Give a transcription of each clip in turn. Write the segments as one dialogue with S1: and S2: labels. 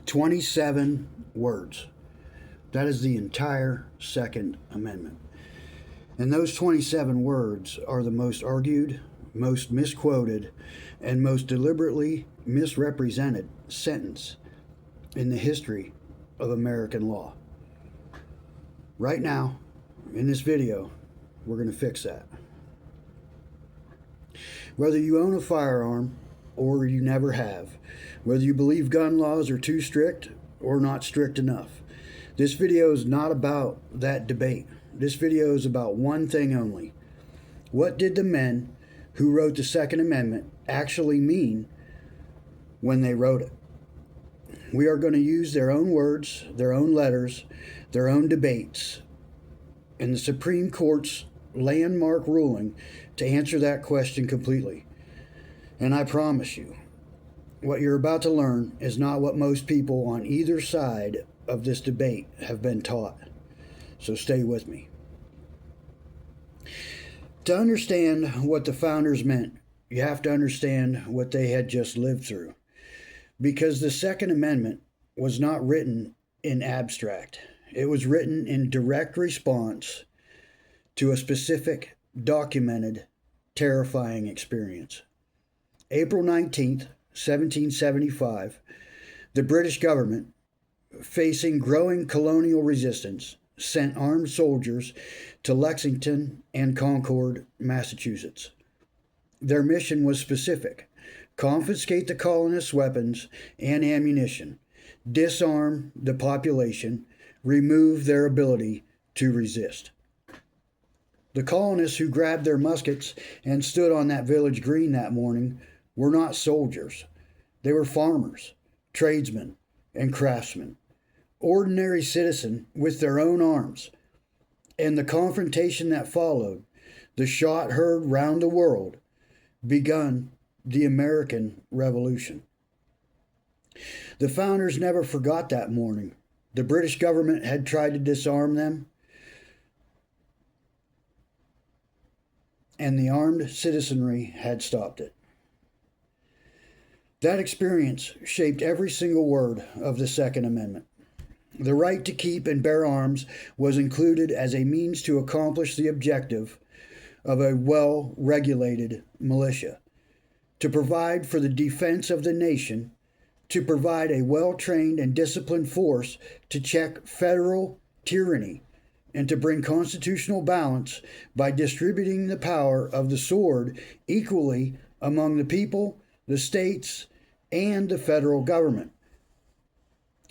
S1: 27 words. That is the entire Second Amendment. And those 27 words are the most argued, most misquoted, and most deliberately misrepresented sentence in the history of American law. Right now, in this video, we're going to fix that. Whether you own a firearm or you never have, whether you believe gun laws are too strict or not strict enough, this video is not about that debate. This video is about one thing only. What did the men who wrote the Second Amendment actually mean when they wrote it? We are going to use their own words, their own letters, their own debates, and the Supreme Court's landmark ruling to answer that question completely. And I promise you, what you're about to learn is not what most people on either side of this debate have been taught. So stay with me. To understand what the founders meant, you have to understand what they had just lived through. Because the Second Amendment was not written in abstract. It was written in direct response to a specific, documented, terrifying experience. April 19th, 1775, the British government, facing growing colonial resistance, sent armed soldiers to Lexington and Concord, Massachusetts. Their mission was specific: confiscate the colonists' weapons and ammunition, disarm the population, remove their ability to resist. The colonists who grabbed their muskets and stood on that village green that morning were not soldiers. They were farmers, tradesmen, and craftsmen, ordinary citizens with their own arms. And the confrontation that followed, the shot heard round the world, begun the American Revolution. The founders never forgot that morning. The British government had tried to disarm them, and the armed citizenry had stopped it. That experience shaped every single word of the Second Amendment. The right to keep and bear arms was included as a means to accomplish the objective of a well-regulated militia, to provide for the defense of the nation, to provide a well-trained and disciplined force to check federal tyranny, and to bring constitutional balance by distributing the power of the sword equally among the people, the states, and the federal government.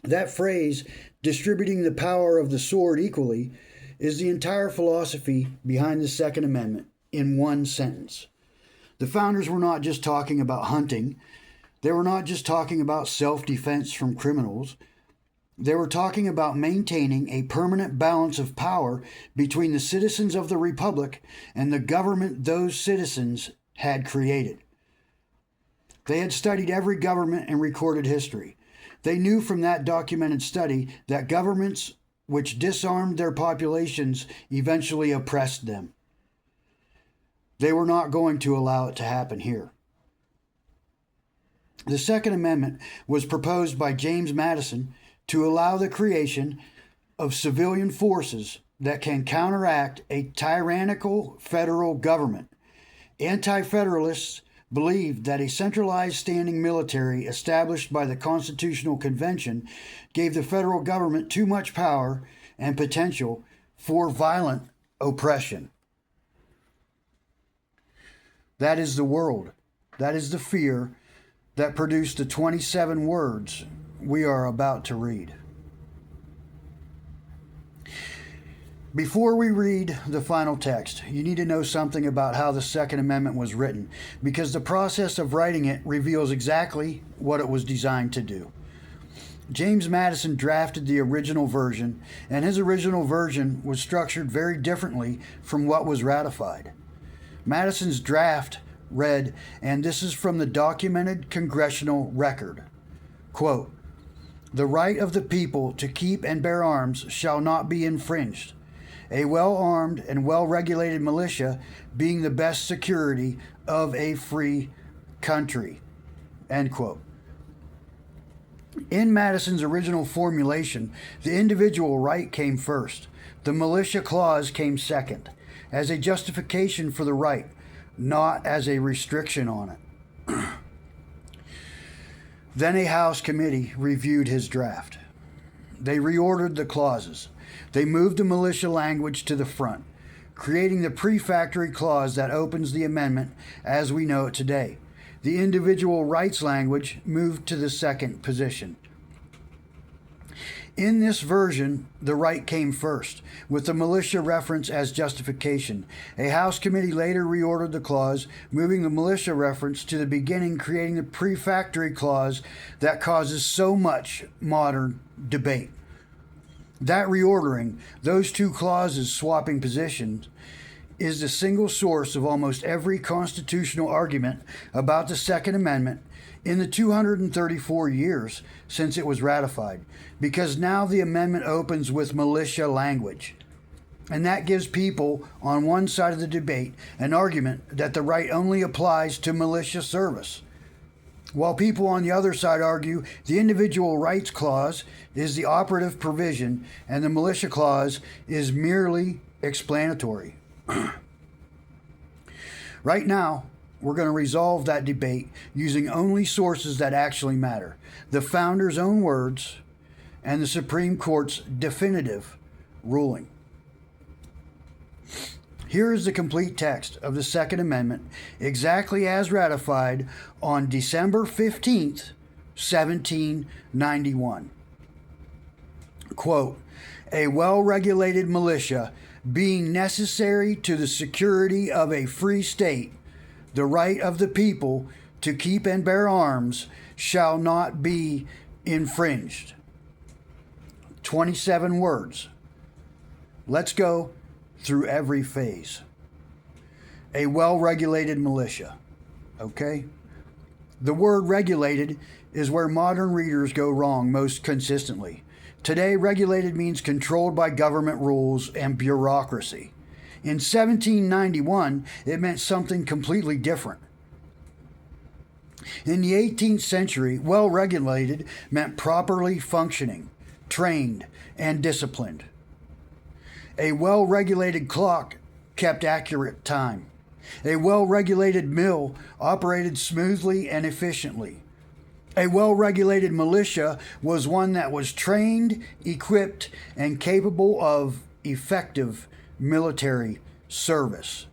S1: That phrase, distributing the power of the sword equally, is the entire philosophy behind the Second Amendment in one sentence. The founders were not just talking about hunting. They were not just talking about self-defense from criminals. They were talking about maintaining a permanent balance of power between the citizens of the Republic and the government those citizens had created. They had studied every government in recorded history. They knew from that documented study that governments which disarmed their populations eventually oppressed them. They were not going to allow it to happen here. The Second Amendment was proposed by James Madison to allow the creation of civilian forces that can counteract a tyrannical federal government. Anti-federalists believed that a centralized standing military established by the Constitutional Convention gave the federal government too much power and potential for violent oppression. That is the world. That is the fear that produced the 27 words we are about to read. Before we read the final text, you need to know something about how the Second Amendment was written, because the process of writing it reveals exactly what it was designed to do. James Madison drafted the original version, and his original version was structured very differently from what was ratified. Madison's draft read, and this is from the documented congressional record, quote, "The right of the people to keep and bear arms shall not be infringed, a well-armed and well-regulated militia being the best security of a free country," end quote. In Madison's original formulation, the individual right came first. The militia clause came second, as a justification for the right, not as a restriction on it. Then a House committee reviewed his draft. They reordered the clauses. They moved the militia language to the front, creating the prefatory clause that opens the amendment as we know it today. The individual rights language moved to the second position. In this version, the right came first, with the militia reference as justification. A House committee later reordered the clause, moving the militia reference to the beginning, creating the prefatory clause that causes so much modern debate. That reordering, those two clauses swapping positions, is the single source of almost every constitutional argument about the Second Amendment in the 234 years since it was ratified, because now the amendment opens with militia language. And that gives people on one side of the debate an argument that the right only applies to militia service, while people on the other side argue the individual rights clause is the operative provision and the militia clause is merely explanatory. Right now, we're going to resolve that debate using only sources that actually matter: the founders' own words and the Supreme Court's definitive ruling. Here is the complete text of the Second Amendment, exactly as ratified on December 15th, 1791. Quote, "A well-regulated militia being necessary to the security of a free state, the right of the people to keep and bear arms shall not be infringed." 27 words. Let's go through every phase. A well-regulated militia. Okay? The word regulated is where modern readers go wrong most consistently. Today, regulated means controlled by government rules and bureaucracy. In 1791, it meant something completely different. In the 18th century, well-regulated meant properly functioning, trained, and disciplined. A well-regulated clock kept accurate time. A well-regulated mill operated smoothly and efficiently. A well-regulated militia was one that was trained, equipped, and capable of effective military service.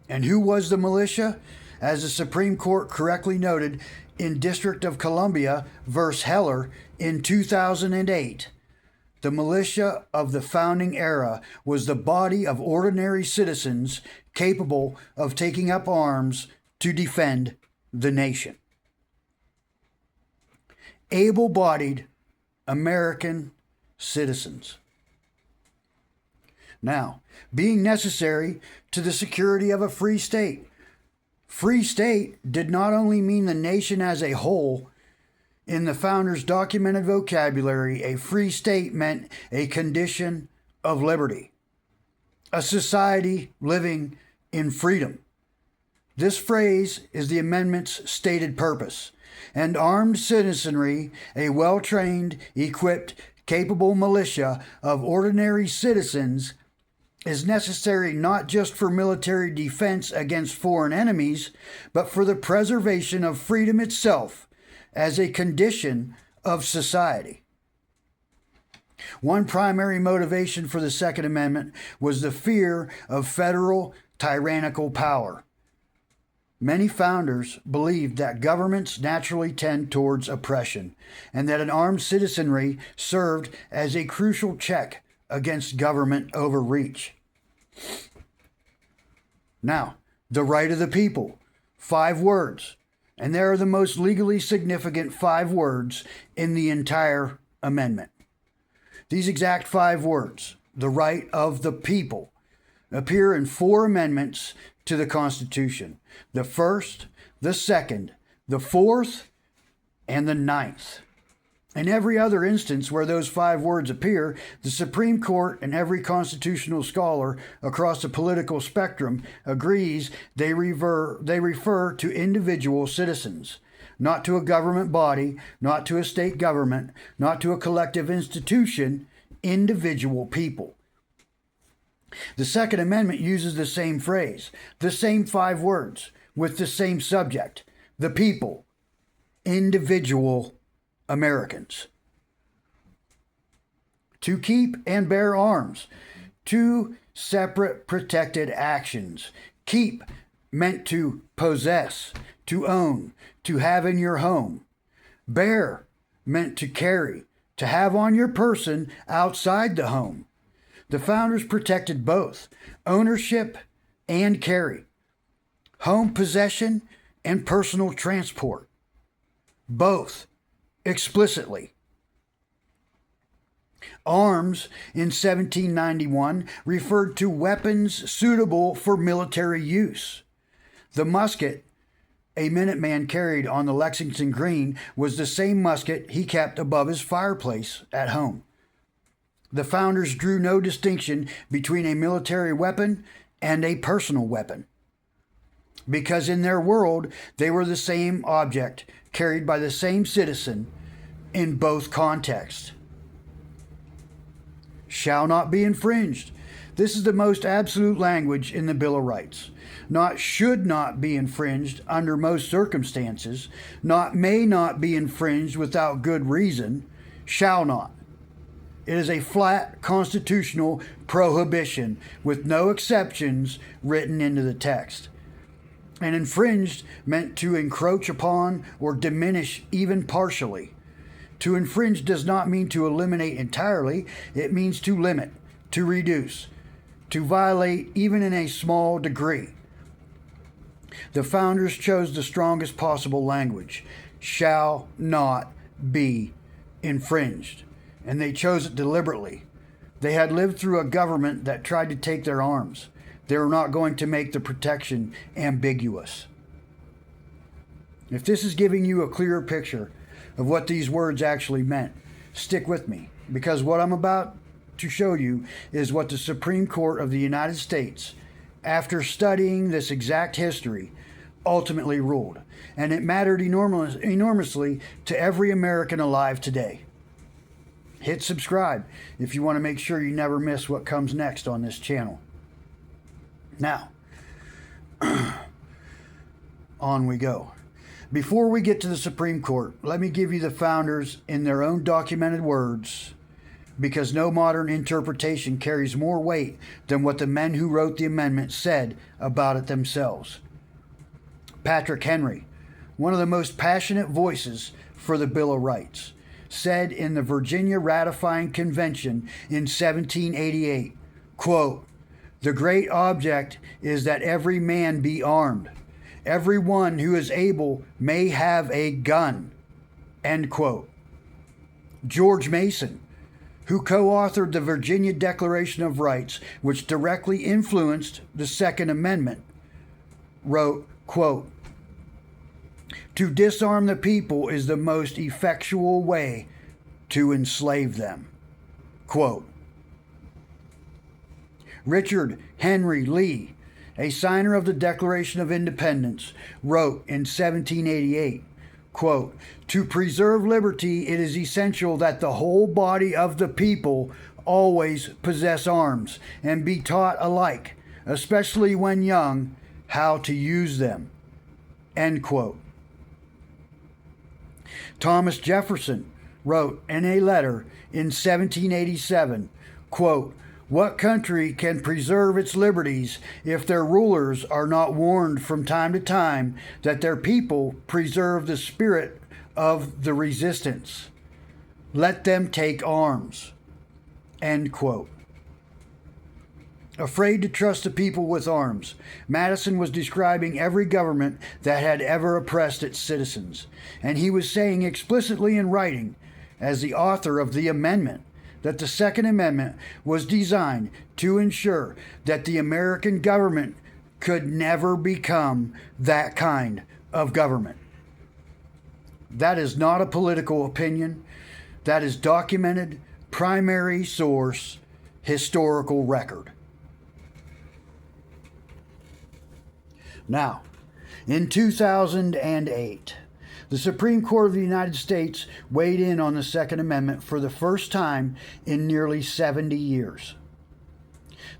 S1: And who was the militia? As the Supreme Court correctly noted in District of Columbia v. Heller in 2008, the militia of the founding era was the body of ordinary citizens capable of taking up arms to defend the nation. Able-bodied American citizens. Now, being necessary to the security of a free state. Free state did not only mean the nation as a whole. In the founders' documented vocabulary, a free state meant a condition of liberty, a society living in freedom. This phrase is the amendment's stated purpose. And armed citizenry, a well-trained, equipped, capable militia of ordinary citizens, is necessary not just for military defense against foreign enemies, but for the preservation of freedom itself as a condition of society. One primary motivation for the Second Amendment was the fear of federal tyrannical power. Many founders believed that governments naturally tend towards oppression, and that an armed citizenry served as a crucial check against government overreach. Now, the right of the people. 5 words. And they are the most legally significant 5 words in the entire amendment. These exact 5 words, the right of the people, appear in 4 amendments to the Constitution: the first, the second, the fourth, and the 9th. In every other instance where those 5 words appear, the Supreme Court and every constitutional scholar across the political spectrum agrees they refer to individual citizens, not to a government body, not to a state government, not to a collective institution, individual people. The Second Amendment uses the same phrase, the same 5 words, with the same subject, the people, individual Americans. To keep and bear arms, 2 separate protected actions. Keep meant to possess, to own, to have in your home. Bear meant to carry, to have on your person outside the home. The founders protected both ownership and carry, home possession and personal transport, both explicitly. Arms in 1791 referred to weapons suitable for military use. The musket a Minuteman carried on the Lexington Green was the same musket he kept above his fireplace at home. The founders drew no distinction between a military weapon and a personal weapon, because in their world they were the same object carried by the same citizen in both contexts. Shall not be infringed. This is the most absolute language in the Bill of Rights. Not should not be infringed under most circumstances, not may not be infringed without good reason, shall not. It is a flat constitutional prohibition with no exceptions written into the text. And infringed meant to encroach upon or diminish even partially. To infringe does not mean to eliminate entirely, it means to limit, to reduce, to violate even in a small degree. The founders chose the strongest possible language, shall not be infringed, and they chose it deliberately. They had lived through a government that tried to take their arms. They were not going to make the protection ambiguous. If this is giving you a clearer picture of what these words actually meant, stick with me, because what I'm about to show you is what the Supreme Court of the United States, after studying this exact history, ultimately ruled. And it mattered enormously to every American alive today. Hit subscribe if you want to make sure you never miss what comes next on this channel. Now, on we go. Before we get to the Supreme Court, let me give you the founders in their own documented words, because no modern interpretation carries more weight than what the men who wrote the amendment said about it themselves. Patrick Henry, one of the most passionate voices for the Bill of Rights, said in the Virginia Ratifying Convention in 1788, quote, "The great object is that every man be armed. Every one who is able may have a gun," end quote. George Mason, who co-authored the Virginia Declaration of Rights, which directly influenced the Second Amendment, wrote, quote, "To disarm the people is the most effectual way to enslave them," quote. Richard Henry Lee, a signer of the Declaration of Independence, wrote in 1788, quote, "To preserve liberty, it is essential that the whole body of the people always possess arms and be taught alike, especially when young, how to use them," end quote. Thomas Jefferson wrote in a letter in 1787, quote, "What country can preserve its liberties if their rulers are not warned from time to time that their people preserve the spirit of the resistance? Let them take arms," end quote. Afraid to trust the people with arms, Madison was describing every government that had ever oppressed its citizens, and he was saying explicitly in writing, as the author of the amendment, that the Second Amendment was designed to ensure that the American government could never become that kind of government. That is not a political opinion. That is documented, primary source, historical record. Now, in 2008, The Supreme Court of the United States weighed in on the Second Amendment for the first time in nearly 70 years.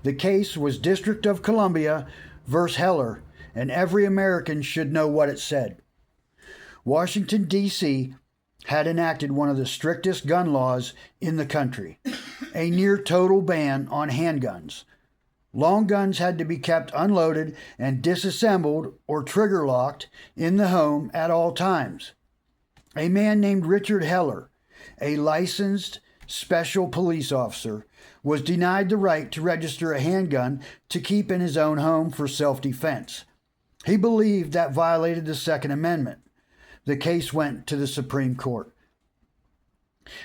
S1: The case was District of Columbia versus Heller, and every American should know what it said. Washington, D.C. had enacted one of the strictest gun laws in the country, a near total ban on handguns. Long guns had to be kept unloaded and disassembled or trigger locked in the home at all times. A man named Richard Heller, a licensed special police officer, was denied the right to register a handgun to keep in his own home for self-defense. He believed that violated the Second Amendment. The case went to the Supreme Court.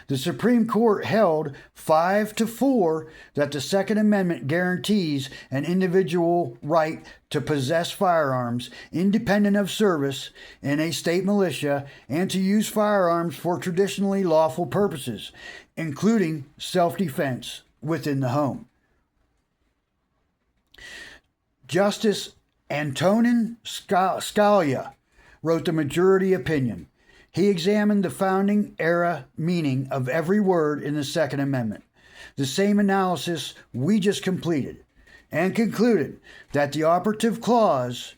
S1: The Supreme Court held 5-4 that the Second Amendment guarantees an individual right to possess firearms independent of service in a state militia and to use firearms for traditionally lawful purposes, including self-defense within the home. Justice Antonin Scalia wrote the majority opinion. He examined the founding era meaning of every word in the Second Amendment, the same analysis we just completed, and concluded that the operative clause,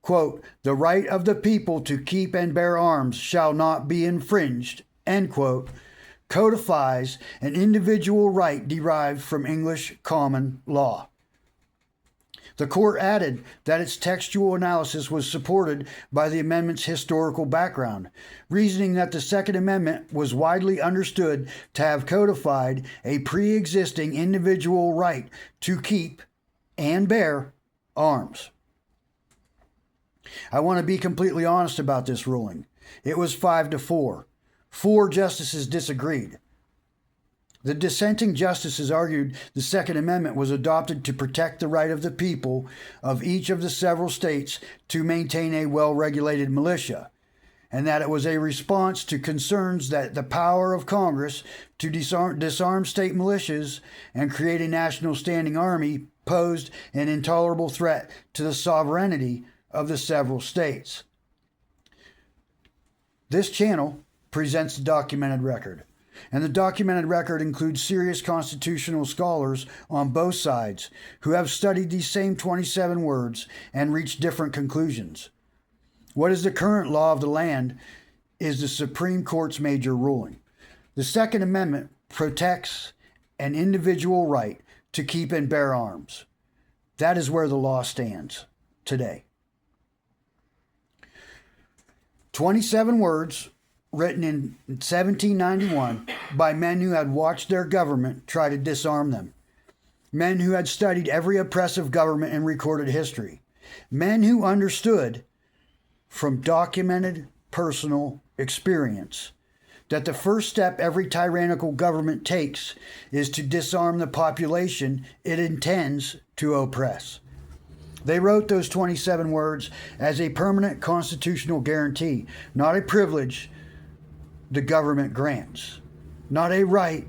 S1: quote, "the right of the people to keep and bear arms shall not be infringed," end quote, codifies an individual right derived from English common law. The court added that its textual analysis was supported by the amendment's historical background, reasoning that the Second Amendment was widely understood to have codified a pre-existing individual right to keep and bear arms. I want to be completely honest about this ruling. It was 5-4. 4 justices disagreed. The dissenting justices argued the Second Amendment was adopted to protect the right of the people of each of the several states to maintain a well-regulated militia, and that it was a response to concerns that the power of Congress to disarm state militias and create a national standing army posed an intolerable threat to the sovereignty of the several states. This channel presents the documented record. And the documented record includes serious constitutional scholars on both sides who have studied these same 27 words and reached different conclusions. What is the current law of the land is the Supreme Court's major ruling. The Second Amendment protects an individual right to keep and bear arms. That is where the law stands today. 27 words written in 1791 by men who had watched their government try to disarm them. Men who had studied every oppressive government in recorded history. Men who understood from documented personal experience that the first step every tyrannical government takes is to disarm the population it intends to oppress. They wrote those 27 words as a permanent constitutional guarantee, not a privilege the government grants, not a right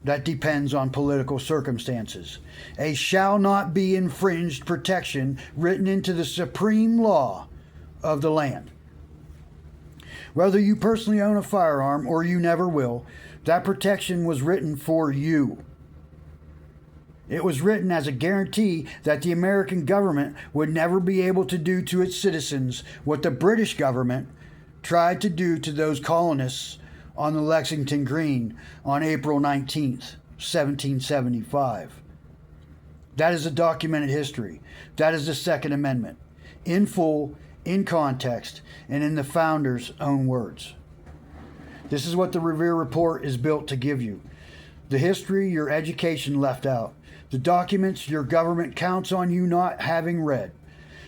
S1: that depends on political circumstances. A shall not be infringed protection written into the supreme law of the land. Whether you personally own a firearm or you never will, that protection was written for you. It was written as a guarantee that the American government would never be able to do to its citizens what the British government tried to do to those colonists on the Lexington Green on April 19th, 1775. That is a documented history. That is the Second Amendment, in full, in context, and in the founders' own words. This is what the Revere Report is built to give you. The history your education left out. The documents your government counts on you not having read.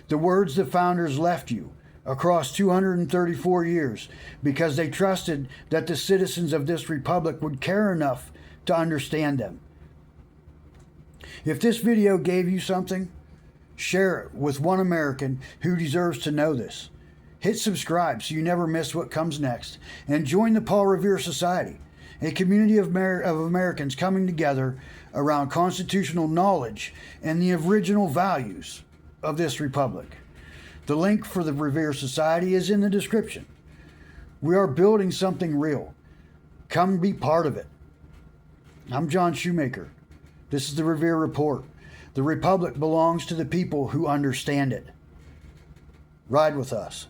S1: The words the founders left you across 234 years because they trusted that the citizens of this republic would care enough to understand them. If this video gave you something, share it with one American who deserves to know this. Hit subscribe so you never miss what comes next, and join the Paul Revere Society, a community of Americans coming together around constitutional knowledge and the original values of this republic. The link for the Revere Society is in the description. We are building something real. Come be part of it. I'm John Shoemaker. This is the Revere Report. The Republic belongs to the people who understand it. Ride with us.